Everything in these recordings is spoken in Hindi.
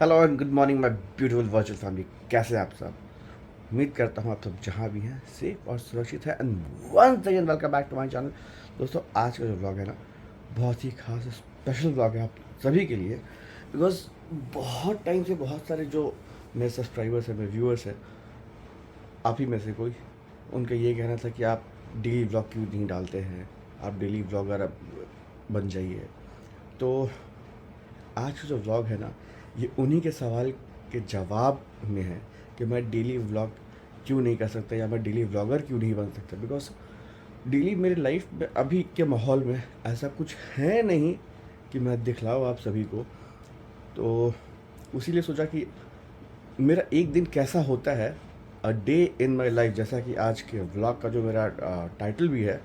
Hello and good morning my beautiful virtual family. कैसे हैं आप सब? उम्मीद करता हूँ आप सब जहाँ भी हैं सेफ और सुरक्षित है। And once again welcome back to my channel. दोस्तों, आज का जो व्लॉग है ना, बहुत ही खास स्पेशल व्लॉग है आप सभी के लिए। बिकॉज बहुत टाइम से बहुत सारे जो मेरे सब्सक्राइबर्स हैं, मेरे व्यूअर्स हैं, आप ही में से कोई, उनका ये कहना था कि आप डेली व्लॉग क्यों नहीं डालते हैं, आप डेली व्लॉगर अब बन जाइए। तो आज का जो व्लॉग है ना, ये उन्हीं के सवाल के जवाब में है कि मैं डेली व्लॉग क्यों नहीं कर सकता या मैं डेली व्लॉगर क्यों नहीं बन सकता। बिकॉज डेली मेरी लाइफ में अभी के माहौल में ऐसा कुछ है नहीं कि मैं दिखलाऊँ आप सभी को। तो उसीलिए सोचा कि मेरा एक दिन कैसा होता है, a day in my life, जैसा कि आज के व्लॉग का जो मेरा टाइटल भी है।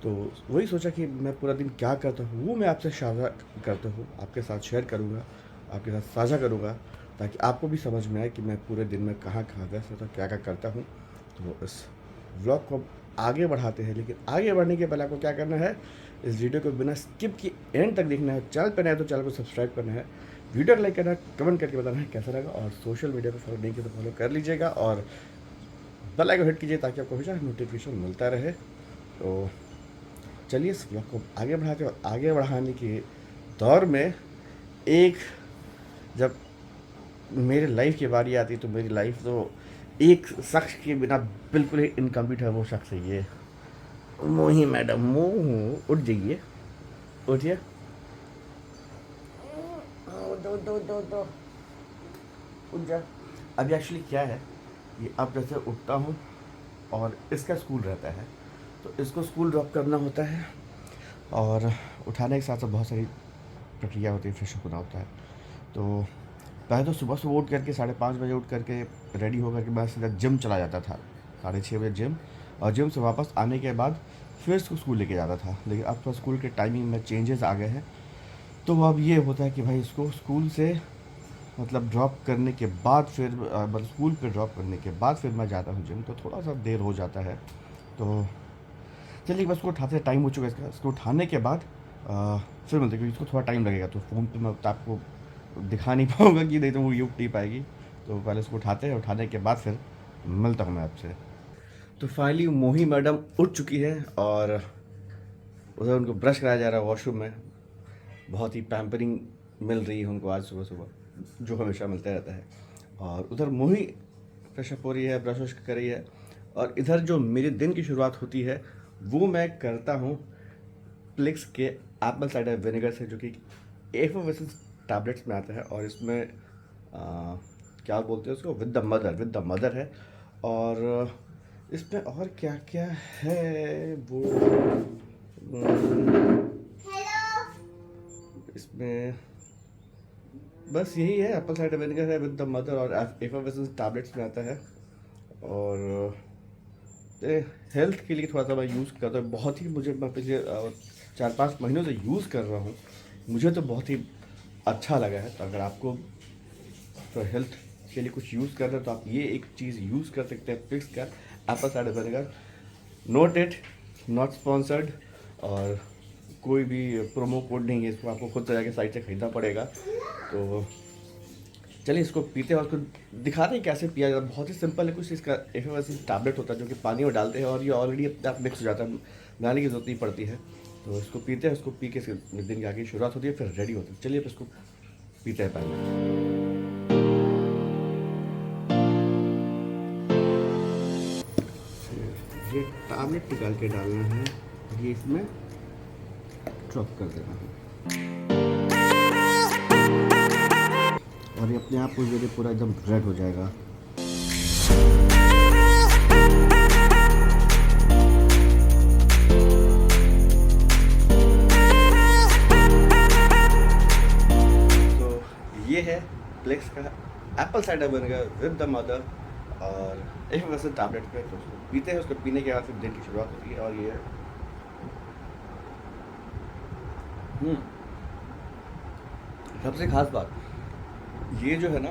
तो वही सोचा कि मैं पूरा दिन क्या करता हूँ वो मैं आपसे साझा करता हूँ, आपके साथ शेयर करूँगा, आपके साथ साझा करूँगा, ताकि आपको भी समझ में आए कि मैं पूरे दिन में कहाँ कहाँ व्यस्त होता हूँ, क्या क्या करता हूँ। तो इस व्लॉग को आगे बढ़ाते हैं, लेकिन आगे बढ़ने के पहले आपको क्या करना है, इस वीडियो को बिना स्किप के एंड तक देखना है। चैनल पर नया है तो चैनल को सब्सक्राइब करना है, वीडियो को लाइक करना है, कमेंट करके बताना है कैसा लगा, और सोशल मीडिया पर फॉलो नहीं किया तो फॉलो कर लीजिएगा और बेल आइकन हिट कीजिए ताकि आपको हमेशा नोटिफिकेशन मिलता रहे। तो चलिए इस ब्लॉग को आगे बढ़ाते हैं, और आगे बढ़ाने के दौर में एक जब मेरी लाइफ की बारी आती तो मेरी लाइफ तो एक शख्स के बिना बिल्कुल ही इनकम्प्लीट है। वो शख्स है ये मोही मैडम। मोह, उठ जाइए, उठिए, दो दो दो दो उठ जा। अभी एक्चुअली क्या है, ये अब जैसे उठता हूँ और इसका स्कूल रहता है, तो इसको स्कूल ड्रॉप करना होता है, और उठाने के साथ साथ बहुत सारी प्रक्रिया होती है, फ्रेश होना होता है। तो पहले तो सुबह सुबह उठ करके 5:30 बजे उठ करके रेडी होकर के मैं सीधा जिम चला जाता था, 6:30 बजे जिम, और जिम से वापस आने के बाद फिर इसको स्कूल लेके जाता था। लेकिन अब तो स्कूल के टाइमिंग में चेंजेस आ गए हैं, तो अब ये होता है कि भाई इसको स्कूल से मतलब ड्रॉप करने के बाद फिर मतलब स्कूल पे ड्रॉप करने के बाद फिर मैं जाता हूँ जिम, तो थोड़ा सा देर हो जाता है। तो चलिए बस, उसको उठाते टाइम हो चुका है इसका, इसको उठाने के बाद फिर मिलते हैं, क्योंकि इसको थोड़ा टाइम लगेगा। तो फ़ोन पे मैं तो आपको दिखा नहीं पाऊँगा कि नहीं तो वो यूँ नहीं पाएगी। तो पहले इसको उठाते हैं, उठाने के बाद फिर मिलता हूँ मैं आपसे। तो फाइनली मोही मैडम उठ चुकी है, और उधर उनको ब्रश कराया जा रहा है वॉशरूम में। बहुत ही पैम्परिंग मिल रही है उनको आज सुबह सुबह, जो हमेशा मिलता रहता है। और उधर मोही फ्रेशअप हो रही है, ब्रश वश कर रही है, और इधर जो मेरे दिन की शुरुआत होती है वो मैं करता हूँ प्लिक्स के एप्पल साइडर विनेगर से, जो कि एफोवेसेंस टैबलेट्स में आता है। और इसमें क्या बोलते हैं उसको, विद द मदर है। और इसमें और क्या क्या है वो, इसमें बस यही है, एप्पल साइडर विनेगर है, विद द मदर, और एफोवेसेंस टैबलेट्स में आता है। और हेल्थ के लिए थोड़ा सा मैं यूज़ करता हूँ, बहुत ही मुझे, मैं पिछले 4-5 महीनों से यूज़ कर रहा हूँ, मुझे तो बहुत ही अच्छा लगा है। तो अगर आपको तो हेल्थ के लिए कुछ यूज़ कर रहे हैं तो आप ये एक चीज़ यूज़ कर सकते हैं, फिक्स का Apple cider vinegar. Note it, not sponsored, और कोई भी प्रोमो कोड नहीं है, इसको आपको खुद से जाके साइट से ख़रीदना पड़ेगा। तो चलिए इसको पीते हैं और उसको दिखाते हैं कैसे पिया जाता है। बहुत ही सिंपल है, कुछ इसका एफएमएस टैबलेट होता है जो कि पानी में डालते हैं और ये ऑलरेडी अपने आप मिक्स हो जाता है, बनाने की जरूरत नहीं पड़ती है। तो इसको पीते हैं, इसको पी के दिन की आगे शुरुआत होती है, फिर रेडी होती है। चलिए अब इसको पीते हैं पहले। ये टैबलेट निकाल के डालना है, ये इसमें ड्रॉप कर देना है, और ये अपने आप को ये पूरा एकदम रेड हो जाएगा। तो ये है प्लेक्स का Apple cider vinegar with the mother, और एक वैसे टैबलेट पे। तो उसको पीते हैं, उसको पीने के बाद फिर दिन की शुरुआत होती है। और ये सबसे खास बात ये जो है ना,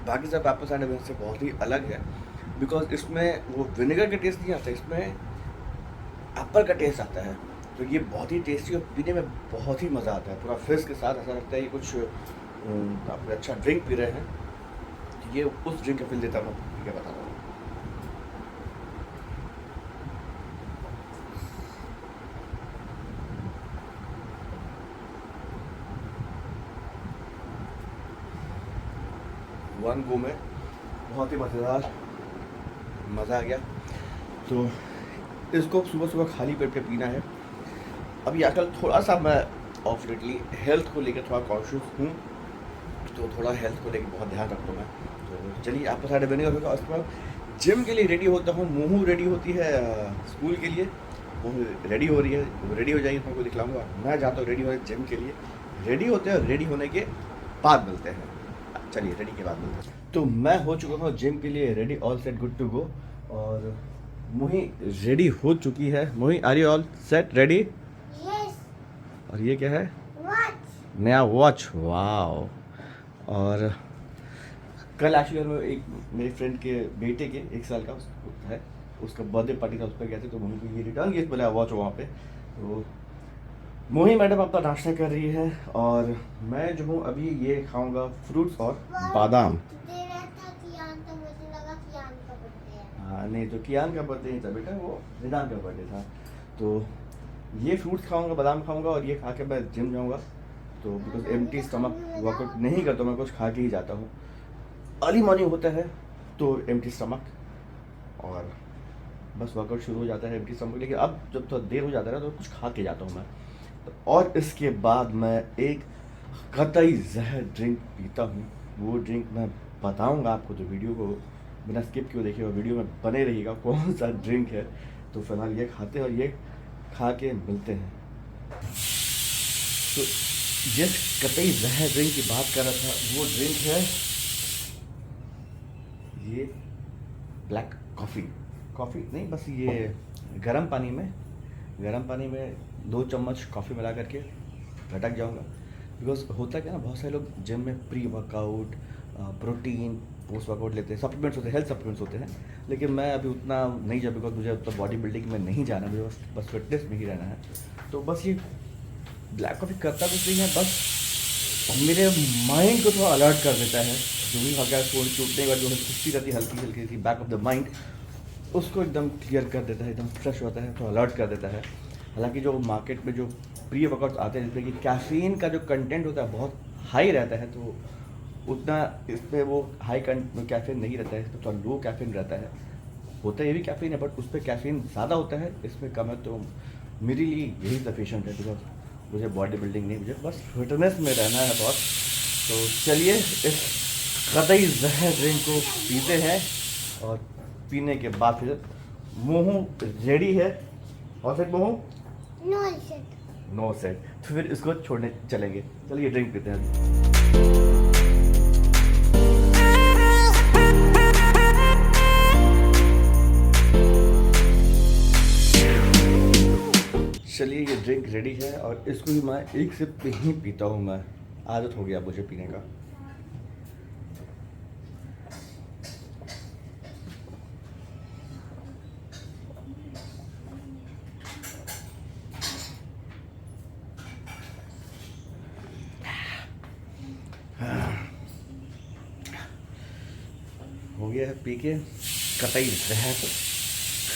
बाकी सब एप्पल साइडर विनेगर से बहुत ही अलग है, बिकॉज इसमें वो विनेगर का टेस्ट नहीं आता, इसमें एप्पल का टेस्ट आता है। तो ये बहुत ही टेस्टी और पीने में बहुत ही मज़ा आता है, पूरा फ्रिज के साथ ऐसा लगता है ये कुछ आप कोई अच्छा ड्रिंक पी रहे हैं तो ये उस ड्रिंक का फील देता हूँ, क्या बता रहा हूँ। वन गो में बहुत ही मज़ेदार, मज़ा आ गया। तो इसको सुबह सुबह खाली पेट पे पीना है। अभी आजकल थोड़ा सा मैं ऑफिडेटली हेल्थ को लेकर थोड़ा कॉन्शियस हूँ, तो थोड़ा हेल्थ को लेकर बहुत ध्यान रखता हूँ मैं। तो चलिए आपका साइड बनेगा होगा। उसके बाद जिम के लिए रेडी होता हूँ, मोहू रेडी होती है स्कूल के लिए, मोहू रेडी हो रही है, वो रेडी हो जाएगी तो मैं आपको दिखलाऊँगा। मैं जाता हूँ रेडी हो जिम के लिए, रेडी होते हैं और रेडी होने के बाद मिलते हैं। चलिए रेडी के बाद मिलते हैं। तो मैं हो चुका हूँ जिम के लिए ready, all set good to go. और मोही रेडी हो चुकी है। Mohi are you all set ready? Yes. और ये क्या है? What? नया वॉच, वाओ। और कल एक्चुअली एक मेरे फ्रेंड के बेटे के 1 साल का है, उसका बर्थडे पार्टी था, उस पर गए थे। तो मोही को ये रिटर्न गिफ्ट मिला वॉच वहाँ पे। तो मोही मैडम अपना नाश्ता कर रही है और मैं जो हूँ अभी ये खाऊंगा फ्रूट्स और बादाम। दे रहा था कियान, तो मुझे लगा कियान का बर्थडे है। हाँ नहीं, तो कियान का बर्थडे नहीं था बेटा, वो निदान का बर्थडे था। तो ये फ्रूट्स खाऊंगा, बादाम खाऊंगा और ये खा के मैं जिम जाऊंगा। तो बिकॉज एम्प्टी स्टमक वर्कआउट नहीं करता, मैं कुछ खा के ही जाता हूँ। अर्ली मॉर्निंग होता है तो एम्प्टी स्टमक, और बस वर्कआउट शुरू हो जाता है एम्प्टी स्टमक। लेकिन अब जब थोड़ा देर हो जाता है ना तो कुछ खा के जाता हूँ मैं। और इसके बाद मैं एक कतई जहर ड्रिंक पीता हूँ। वो ड्रिंक मैं बताऊँगा आपको, तो वीडियो को बिना स्किप क्यों देखिएगा, वीडियो में बने रहिएगा कौन सा ड्रिंक है। तो फिलहाल ये खाते हैं और ये खा के मिलते हैं। तो जिस कतई जहर ड्रिंक की बात कर रहा था वो ड्रिंक है ये ब्लैक कॉफ़ी। कॉफ़ी नहीं, बस ये गर्म पानी में 2 चम्मच कॉफ़ी मिला करके लटक जाऊंगा। बिकॉज होता क्या ना, बहुत सारे लोग जिम में pre workout, protein, post workout लेते हैं, सप्लीमेंट्स होते हैं, हेल्थ सप्लीमेंट्स होते हैं। लेकिन मैं अभी उतना नहीं जा, बिकॉज मुझे उतना बॉडी बिल्डिंग में नहीं जाना, मुझे बस फिटनेस में ही रहना है। तो बस ये ब्लैक कॉफ़ी करता कुछ नहीं है, बस मेरे माइंड को थोड़ा अलर्ट कर देता है। जो भी हल्का फोन टूटने के बाद जो खुश्ती रहती है हल्की हल्की सी बैक ऑफ द माइंड, उसको एकदम क्लियर कर देता है, एकदम फ्रेश होता है, तो अलर्ट कर देता है। हालांकि जो मार्केट में जो प्री वर्कआउट्स आते हैं जिसमें कि कैफीन का जो कंटेंट होता है बहुत हाई रहता है, तो उतना इसमें वो हाई कैफीन नहीं रहता है, इसमें थोड़ा लो कैफीन रहता है। होता है ये भी कैफीन है, बट उस पर कैफीन ज़्यादा होता है, इसमें कम है। तो मेरे लिए यही सफिशिएंट है, बिकॉज मुझे बॉडी बिल्डिंग नहीं, मुझे बस फिटनेस में रहना है बहुत। तो चलिए इस कतई जहर ड्रिंक को पीते हैं और पीने के बाद फिर मोहू रेडी है। और फिर मोहू No shit. नो सेट, तो फिर इसको छोड़ने चलेंगे। चलिए ड्रिंक पीते हैं। चलिए ये ड्रिंक रेडी है और इसको भी मैं एक सिप पे ही पीता हूँ। मैं आदत हो गया मुझे पीने का। हो गया है पी के कतई जहर,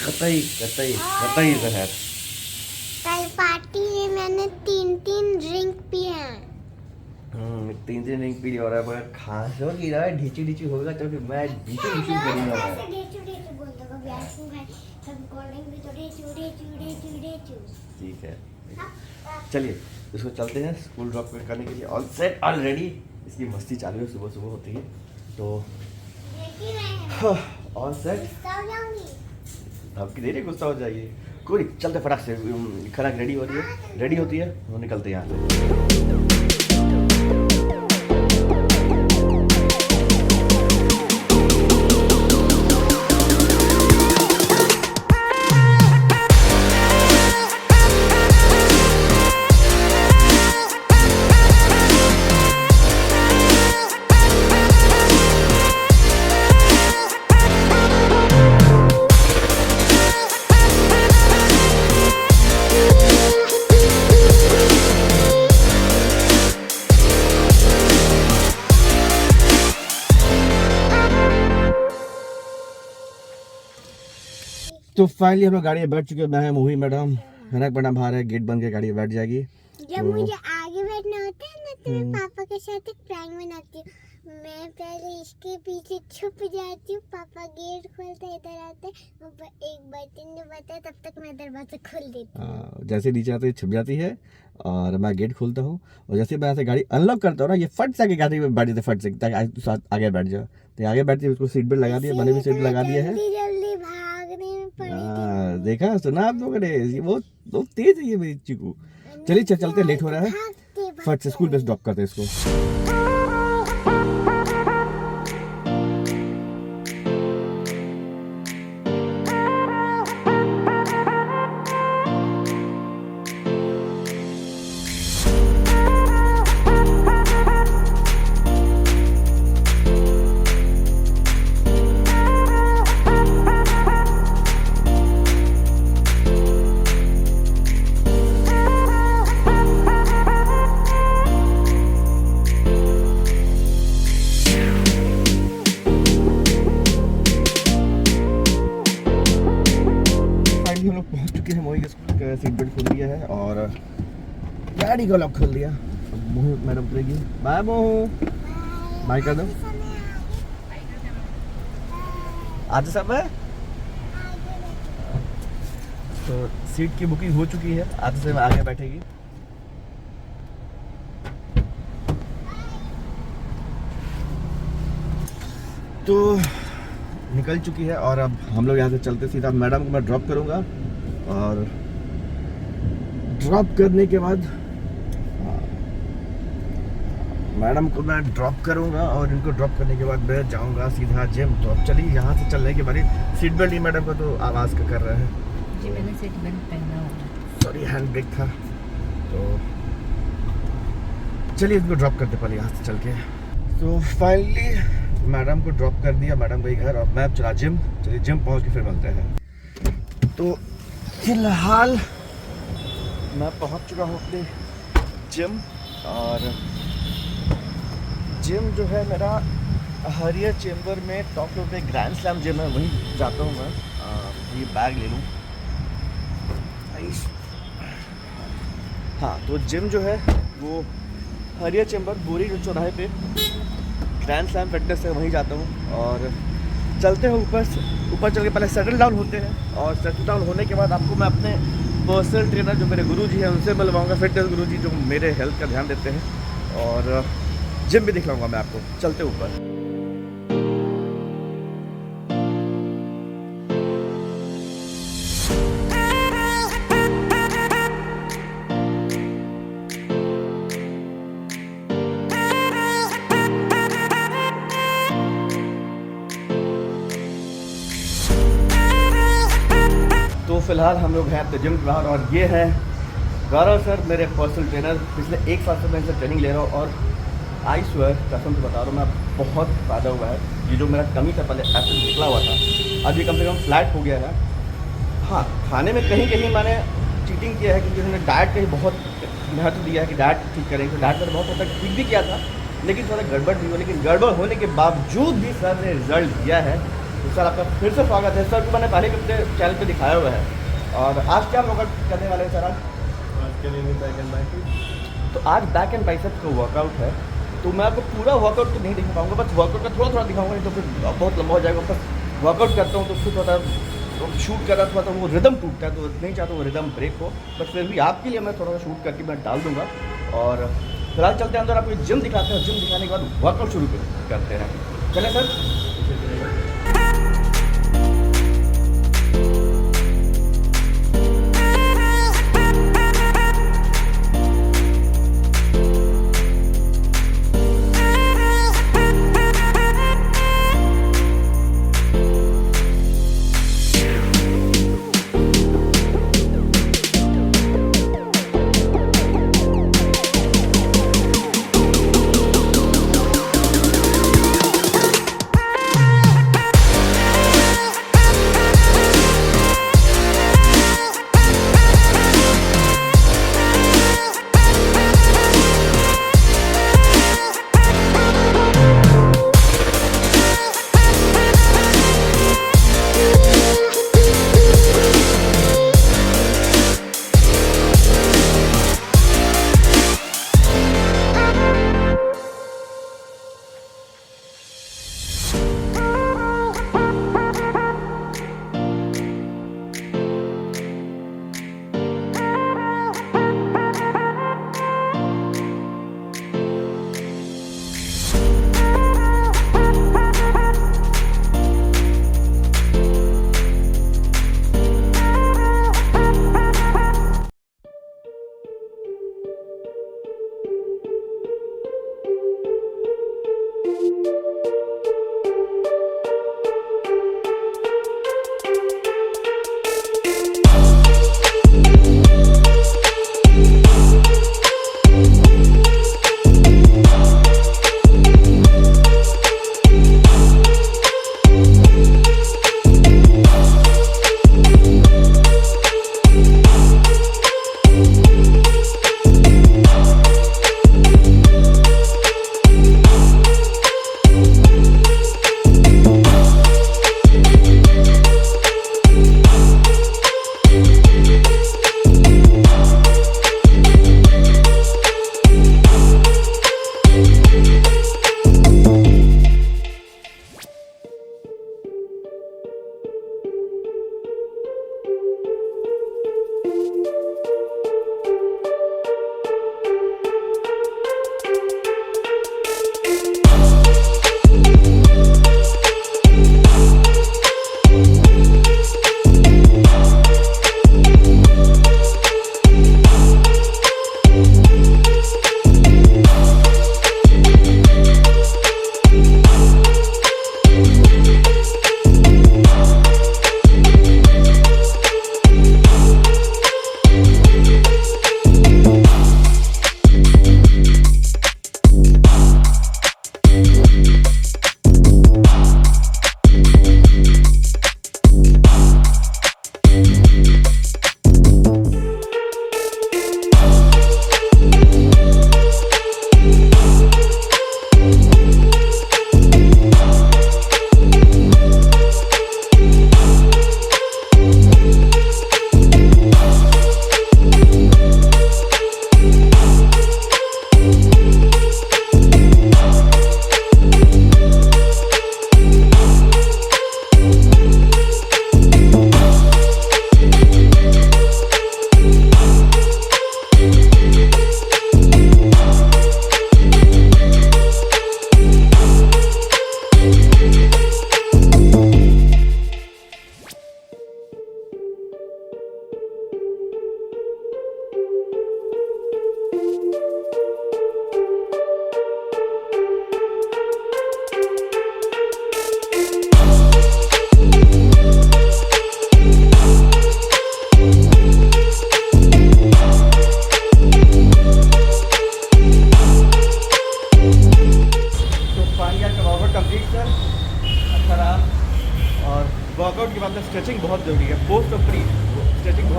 कतई कतई कतई जहर। कल पार्टी में मैंने 3 ड्रिंक पिए हैं। 3 ड्रिंक पी और अब खांस हो की रहा है, ढीची ढीची होगा तो फिर मैं ढीची ढीची करूँगा मैं। ऐसे डेचू बोलते कभी आइसक्रीम खाए, कभी कोल्ड ड्रिंक भी, तो डेचू। ठीक है, चलिए इसको चलते हैं स्कूल ड्रॉप करने के लिए। All set all ready. इसकी मस्ती चालू है, सुबह सुबह होती है। तो ऑल सेट, अब की देर गुस्सा हो जाइए, कोई नहीं, चलते फटाक से। खराक रेडी हो रही है, रेडी होती है, वो निकलते हैं यहाँ से। तो फाइनली हम लोग गाड़ी में बैठ चुके हैं। मैं मोही मैडम हनक मैडम बाहर है, गेट बंद के गाड़ी में बैठ जाएगी। जब मुझे आगे बैठना होता है ना तो मैं पापा के साथ एक प्रैंक बनाती हूँ। मैं पहले इसके पीछे छुप जाती हूँ, पापा गेट खोलते इधर आते, एक बटन दबाता तब तक मैं दरवाजा खोल देती हूँ। जैसे नीचे आते छुप जाती है और मैं गेट खोलता हूँ, और जैसे मैं ऐसे गाड़ी अनलॉक करता हूँ ना, ये फट से आगे गाड़ी में बैठ जाते, फट से ताकि आगे बैठ जाओ। तो आगे बैठती है, उसको सीट बेल्ट लगा दिया, मैंने भी सीट लगा दिया है। जल्दी भागने में पड़ी। देखा सुना आप लोगों ने, ये बहुत तेज है ये मेरी चीकू। चलिए चलते, लेट हो रहा है, फट से स्कूल बस ड्रॉप करते हैं इसको। हम लोग पहुंच चुके हैं मोही के स्कूल का, सीट बेल्ट खोल दिया है और गाड़ी का लॉक खोल दिया। अब मोहू मैडम उतरेगी। बाय मोहू, बाय कर दो। आज सब है तो सीट की बुकिंग हो चुकी है, आज से आगे बैठेगी। तो निकल चुकी है और अब हम लोग यहाँ से चलते सीधा मैडम को मैं ड्रॉप करूँगा, और ड्रॉप करने के बाद मैडम को मैं ड्रॉप करूँगा और इनको ड्रॉप करने के बाद मैं जाऊँगा सीधा जिम। तो अब चलिए यहाँ से चलने के बाद सीट बेल्ट ही मैडम को तो आवाज़ का कर रहा है जी, मैंने सीट बेल्ट पहना हुआ। सॉरी हैंड ब्रेक था। तो चलिए इसको ड्रॉप करते पहले यहाँ से चल के। तो फाइनली मैडम को ड्रॉप कर दिया, मैडम गई घर और मैं चला जिम। चलिए जिम पहुँच के फिर मिलते हैं। तो फिलहाल मैं पहुँच चुका हूँ अपने जिम, और जिम जो है मेरा हरियर चेम्बर में टॉप फ्लोर पे ग्रैंड स्लैम जिम है, वहीं जाता हूँ मैं। ये बैग ले लूँ। हाँ, तो जिम जो है वो हरियर चेम्बर बोरी जो चौराहे पे ग्रैंड स्लैम फिटनेस है, वहीं जाता हूँ। और चलते हैं ऊपर चल के पहले सेटल डाउन होते हैं, और सेटल डाउन होने के बाद आपको मैं अपने पर्सनल ट्रेनर जो मेरे गुरुजी हैं उनसे मिलवाऊंगा, फिटनेस गुरुजी जो मेरे हेल्थ का ध्यान देते हैं, और जिम भी दिखलाऊंगा मैं आपको। चलते ऊपर। तो फिलहाल हम लोग हैं अपने जिम के बाहर, और ये है गौरव सर, मेरे पर्सनल ट्रेनर। पिछले 1 साल से मैं इनसे ट्रेनिंग ले रहा हूँ, और आई स्वेयर कसम से बता रहा हूँ मैं, बहुत फ़ायदा हुआ है। ये जो मेरा कमी था पहले ऐसे निकला हुआ था, अब ये कम से कम फ्लैट हो गया है। हाँ, खाने में कहीं कहीं मैंने चीटिंग किया है, क्योंकि उन्होंने डाइट का ही बहुत महत्व दिया है कि डाइट ठीक करेंगे। डाइट का बहुत हद तक ठीक भी किया था, लेकिन थोड़ा गड़बड़ भी हुआ। लेकिन गड़बड़ होने के बावजूद भी सर ने रिजल्ट दिया है। तो सर आपका फिर से स्वागत है। सर को मैंने पहले भी अपने चैनल पे दिखाया हुआ है। और आज क्या वर्कआउट करने वाले हैं सर? आज के लिए बैक एंड बाइसेप्स। तो आज बैक एंड बाइसेप्स का वर्कआउट है। तो मैं आपको पूरा वर्कआउट तो नहीं दिखा पाऊंगा, बस वर्कआउट का थोड़ा थोड़ा दिखाऊंगा, नहीं तो फिर बहुत लंबा हो जाएगा। बस वर्कआउट करता हूँ तो फिर थोड़ा शूट कर रहा था, वो रिदम टूटता है, तो नहीं चाहता वो रिदम ब्रेक हो। बट फिर भी आपके लिए मैं थोड़ा सा शूट करके मैं डाल दूँगा। और फिलहाल चलते हैं अंदर, आपको जिम दिखाते हैं। जिम दिखाने के बाद वर्कआउट शुरू करते हैं। चलें सर?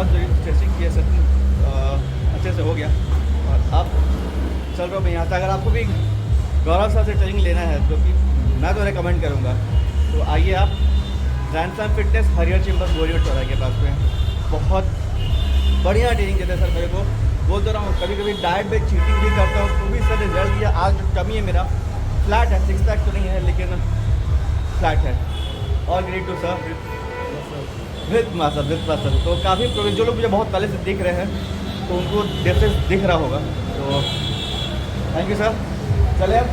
बहुत जरूरी टेस्टिंग किया, सब अच्छे से हो गया और अब चल रहा हूँ मैं यहाँ से। अगर आपको भी गौरव सर से ट्रेनिंग लेना है तो कि मैं तो रिकमेंड करूँगा, तो आइए आप ग्रैंडस्लैम फिटनेस हरियर चैम्बर बोरियर चौराहे के पास में। बहुत बढ़िया ट्रेनिंग देते हैं सर मेरे को। बोलते रहा हूँ कभी कभी डाइट में चीटिंग भी करता हूँ तो भी सर रिजल्ट दिया। आज जो कमी है मेरा फ्लैट है, 6 पैक तो नहीं है लेकिन फ्लैट है। और great to sir with master. तो काफ़ी प्रोग्रेस, जो लोग मुझे बहुत पहले से देख रहे हैं तो उनको डिफरेंस दिख रहा होगा। तो थैंक यू सर। चले अब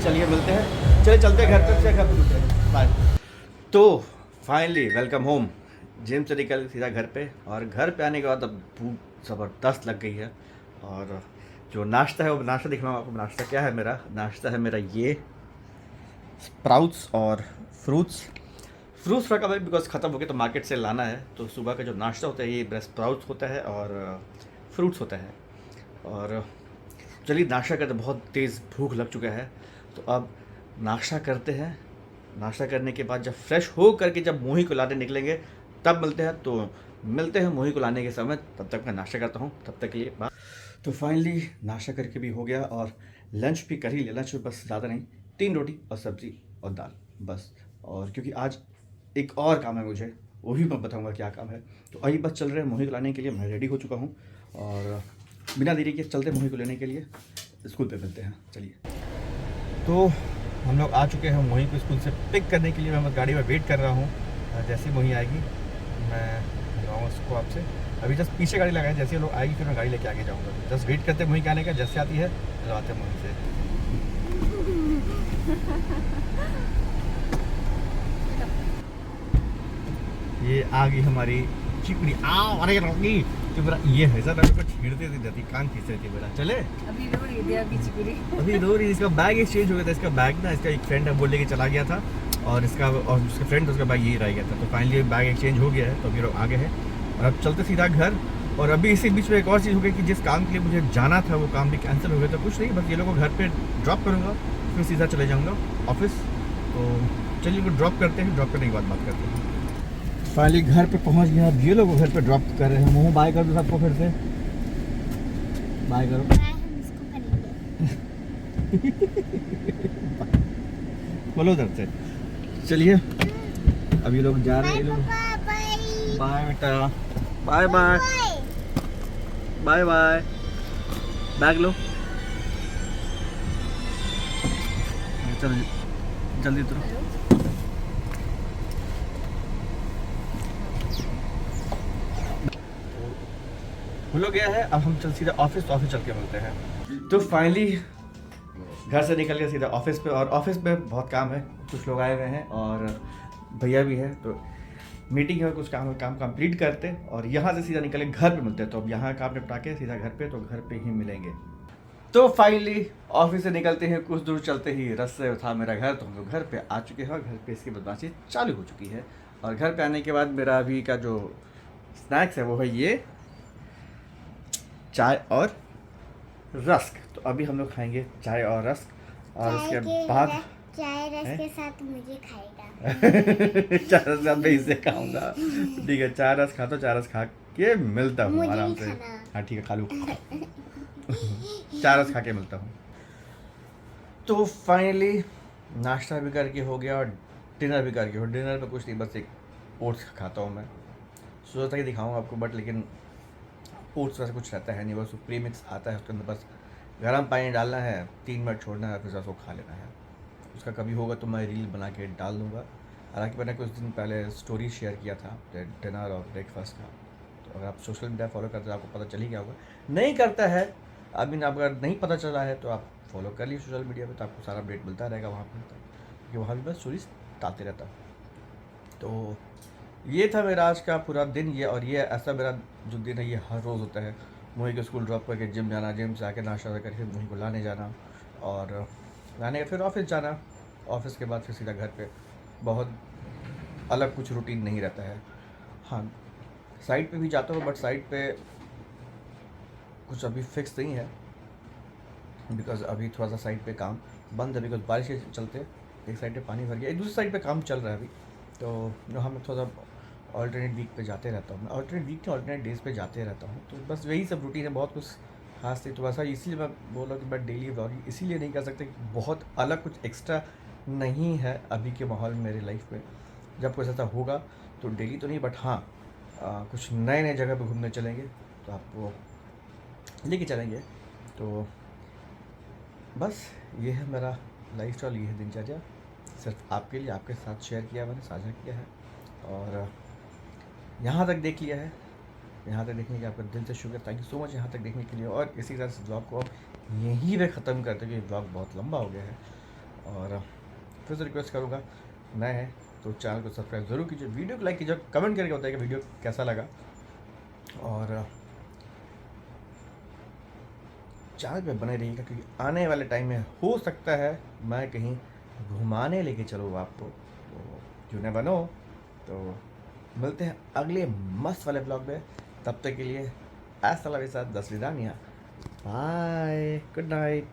चलिए मिलते हैं, चलिए चलते हैं घर पे, से घर पे मिलते हैं, बाय। तो फाइनली वेलकम होम। जिम से निकल सीधा घर पे, और घर पे आने के बाद अब भूख ज़बरदस्त लग गई है। और जो नाश्ता है वो नाश्ता दिखलाऊँ आपको। नाश्ता क्या है मेरा? नाश्ता है मेरा ये स्प्राउट्स और फ्रूट्स रखा हुआ है बिकॉज ख़त्म हो गया तो मार्केट से लाना है। तो सुबह का जो नाश्ता होता है ये स्प्राउट्स होता है और फ्रूट्स होता है। और चलिए नाश्ता करते, बहुत तेज़ भूख लग चुका है तो अब नाश्ता करते हैं। नाश्ता करने के बाद जब फ्रेश हो करके जब मोही को लाने निकलेंगे तब मिलते हैं। तो मिलते हैं मोही को लाने के समय, तब तक मैं नाश्ता करता हूँ, तब तक के लिए बाय। तो फाइनली नाश्ता करके भी हो गया और लंच भी कर ही लिया। लंच में बस ज़्यादा नहीं, 3 रोटी और सब्ज़ी और दाल बस। और क्योंकि आज एक और काम है मुझे, वो भी मैं बताऊँगा क्या काम है। तो अभी बस चल रहे हैं मोही को लाने के लिए। मैं रेडी हो चुका हूँ और बिना देरी के चलते मोही को लेने के लिए। स्कूल पे मिलते हैं, चलिए। तो हम लोग आ चुके हैं मोही को स्कूल से पिक करने के लिए। मैं बस गाड़ी में वेट कर रहा हूँ, जैसे ही मोही आएगी मैं मिलवाऊँगा उसको आपसे। अभी जस्ट पीछे गाड़ी लगाए, जैसे लोग आएगी फिर मैं गाड़ी लेके आगे जाऊँगा। जस्ट वेट करते हैं मोही के आने का, जैसे आती है मिलवाते हैं मोही से। ये आ गई हमारी चिकनी। आओ अरे रोगी तो मेरा ये है सर, अभी को छेड़ते थे जाती, कान खींच रही थी मेरा। चले अभी रो रही थी, अभी चिकुरी। अभी रो रही। इसका बैग एक्सचेंज हो गया था। इसका बैग ना, इसका एक फ्रेंड है वो लेके चला गया था और इसका और उसके फ्रेंड उसका बैग यही रह गया था। तो फाइनली बैग एक्सचेंज हो गया है तो अभी लोग आगे हैं और अब चलते सीधा घर। और अभी इसी बीच में एक और चीज़ हो गई कि जिस काम के लिए मुझे जाना था वो काम भी कैंसिल हो गया। तो कुछ नहीं, बस ये लोग को घर पे ड्रॉप करूँगा फिर सीधा चले जाऊँगा ऑफिस। तो चलिए वो ड्रॉप करते हैं, ड्रॉप करने के बाद बात करते हैं। फाइनली घर पे पहुंच गया। अब ये लोग घर पे ड्रॉप कर रहे हैं। मोह बाय कर दो सबको, फिर से बाय करो। हम इसको करेंगे। बोलो उधर से। चलिए अब ये लोग जा रहे हैं। बाय पापा, बाय बाय बेटा, bye bye bye bye. Bag लो, चलो जल्दी उतरो। खुल गया है। अब हम चल सीधा ऑफिस चल के मिलते हैं। तो फाइनली घर से निकल के सीधा ऑफिस पे, और ऑफिस में बहुत काम है। कुछ लोग आए हुए हैं और भैया भी है, तो मीटिंग है, कुछ काम कंप्लीट करते और यहाँ से सीधा निकले घर पे मिलते हैं। तो अब यहाँ काम निपटा के सीधा घर पे, तो घर पे ही मिलेंगे। तो फाइनली ऑफिस से निकलते हैं, कुछ दूर चलते ही रास्ते था मेरा घर। तो हम लोग घर पे आ चुके हैं और घर पे इसकी बदमाशी चालू हो चुकी है। और घर पे आने के बाद मेरा अभी का जो स्नैक्स है वो है ये चाय और रस्क। तो अभी हम लोग खाएंगे चाय और रस्क और उसके बाद चाय रस के साथ मुझे खाएगा। चाय रस के साथ मैं इसे खाऊंगा। ठीक है, चाय रस खाता हूँ, चाय रस खा के मिलता हूँ मुझे आराम भी से। खाना। हाँ ठीक है, खा लूँ। चाय रस खा के मिलता हूँ। तो फाइनली नाश्ता भी करके हो गया और डिनर भी करके हो। डिनर में कुछ नहीं, बस एक ओट्स खाता हूँ मैं। सोचा था कि दिखाऊँ आपको, बट लेकिन ओट्स वैसे कुछ रहता है नहीं, बस प्रीमिक्स आता है उसके अंदर, बस गर्म पानी डालना है, 3 मिनट छोड़ना है, फिर उसको खा लेना है। उसका कभी होगा तो मैं रील बना के डाल दूँगा। हालांकि मैंने कुछ दिन पहले स्टोरी शेयर किया था डिनर और ब्रेकफास्ट का। तो अगर आप सोशल मीडिया फॉलो करते हैं आपको पता चल ही गया होगा। नहीं करता है अभी, अगर नहीं पता चला है तो आप फॉलो कर लीजिए सोशल मीडिया पे, तो आपको सारा अपडेट मिलता रहेगा वहाँ पर, क्योंकि वहाँ भी मैं स्टोरीज डालते रहता हूँ। तो ये था मेरा आज का पूरा दिन। ये और ये ऐसा मेरा जो दिन है ये हर रोज़ होता है। मोही को स्कूल ड्रॉप करके जिम जाना, जिम से आके नाश्ता करके मोही को लाने जाना, और लाने का फिर ऑफिस जाना, ऑफिस के बाद फिर सीधा घर पे। बहुत अलग कुछ रूटीन नहीं रहता है। हाँ, साइट पे भी जाता हूँ, बट साइट पे कुछ अभी फिक्स नहीं है, बिकॉज अभी थोड़ा सा साइट पे काम बंद है, बिकॉज बारिश के चलते एक साइड पे पानी भर गया, एक दूसरी साइड पे काम चल रहा है अभी। तो हमें थोड़ा सा ऑल्टरनेट वीक पे जाते रहता हूँ मैं, ऑल्टरनेट वीक के ऑल्टरनेट डेज़ पे जाते रहता हूँ, तो बस वही सब रूटीन है, बहुत कुछ खास नहीं। थोड़ा सा इसीलिए मैं बोल रहा हूँ कि मैं डेली व्लॉगिंग इसीलिए नहीं कर सकता कि बहुत अलग कुछ एक्स्ट्रा नहीं है अभी के माहौल में मेरी लाइफ में। जब कुछ ऐसा होगा तो डेली तो नहीं, बट हाँ कुछ नए नए जगह पे घूमने चलेंगे तो आपको लेके चलेंगे। तो बस ये है मेरा लाइफ स्टाइल, ये है दिनचर्या, सिर्फ आपके लिए, आपके साथ शेयर किया, मैंने साझा किया है। और यहाँ तक देख लिया है, यहाँ तक देखने के लिए आपका दिल से शुक्रिया, थैंक यू सो मच यहाँ तक देखने के लिए। और इसी तरह से ब्लॉग को अब यहीं पे ख़त्म करते हैं, क्योंकि ब्लॉग बहुत लंबा हो गया है। और फिर से रिक्वेस्ट करूँगा, नए हैं तो चैनल को सब्सक्राइब ज़रूर कीजिए, वीडियो को लाइक कीजिए, कमेंट करके बताइए कि वीडियो कैसा लगा। और चैनल पे बने रहिएगा, क्योंकि आने वाले टाइम में हो सकता है मैं कहीं घुमाने लेके चलूँ आपको, तो क्यों न बनो। तो मिलते हैं अगले मस्त वाले ब्लॉग में, तब तक के लिए अस्सलाम वालेकुम, दस विदानिया, बाय, गुड नाइट।